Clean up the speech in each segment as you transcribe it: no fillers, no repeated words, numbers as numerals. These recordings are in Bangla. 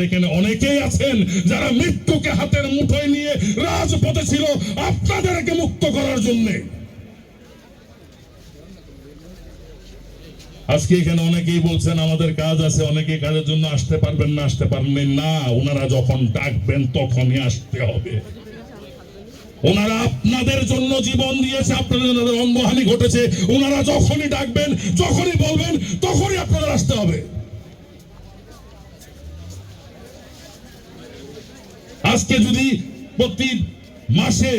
এখানে অনেকেই আছেন যারা মৃত্যুকে হাতের মুঠোয় নিয়ে রাজপথে ছিল আপনাদেরকে মুক্ত করার জন্য। আজকে এখানে অনেকেই বলছেন আমাদের কাজ আছে, অনেকে কাজের জন্য আসতে পারবেন না, আসতে পারবেন না। ওনারা যখন ডাকবেন তখনই আসতে হবে। ওনারা আপনাদের জন্য জীবন দিয়েছে, আপনাদের জন্য অঙ্গহানি ঘটেছে। ওনারা যখনই ডাকবেন, যখনই বলবেন, তখনই আপনাদের আসতে হবে। আজকে যদি প্রতি মাসে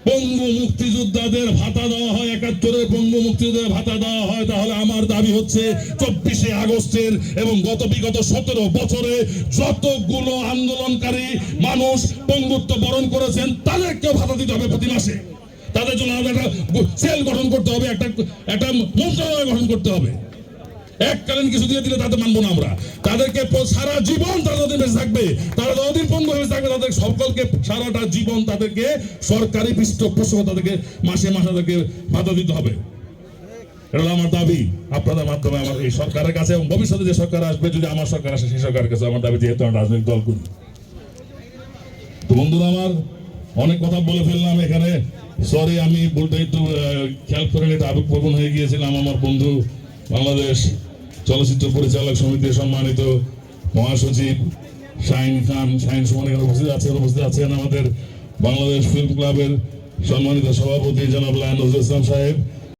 পঙ্গু মুক্তিযোদ্ধাদের ভাতা দেওয়া হয়, ৭১-এর পঙ্গু মুক্তিযোদ্ধাদের ভাতা দেওয়া হয়, তাহলে আমার দাবি হচ্ছে ২৪শে আগস্টের এবং বিগত ১৭ বছরে যতগুলো আন্দোলনকারী মানুষ পঙ্গুত্ব বরণ করেছেন তাদেরকেও ভাতা দিতে হবে প্রতি মাসে। তাদের জন্য একটা সেল গঠন করতে হবে, একটা মন্ত্রণালয় গঠন করতে হবে। এককালীন কিছু দিয়ে দিলে তাদের মানবো না আমরা। তাদেরকে সারা জীবন তারা যতদিন বেঁচে থাকবে, তারা যতদিন পঙ্গু বেঁচে থাকবে, তাদের সকলকে সারাটা জীবন তাদেরকে সরকারি পৃষ্ঠপোষক, তাদেরকে মাসে মাসে তাদেরকে ভাতা দিতে হবে। এটা হলো আমার দাবি আপনাদের মাধ্যমে আমার এই সরকারের কাছে, এবং ভবিষ্যতে যে সরকার আসবে, যদি আমার সরকার আসে সেই সরকারের কাছে আমার দাবি, যেহেতু আমরা রাজনৈতিক দল করি। তো বন্ধুরা আমার, অনেক কথা বলে ফেললাম এখানে, সরি, আমি বলতে একটু খেয়াল করে নিতে আবেগপ্রবণ হয়ে গিয়েছিলাম। আমার বন্ধু বাংলাদেশ চলচ্চিত্র পরিচালক সমিতির সম্মানিত মহাসচিব শাহিন খান, শাহিন সুমন এখানে উপস্থিত আছেন। আমাদের বাংলাদেশ ফিল্ম ক্লাবের সম্মানিত সভাপতি জনাব লায়ন নজরুল ইসলাম সাহেব।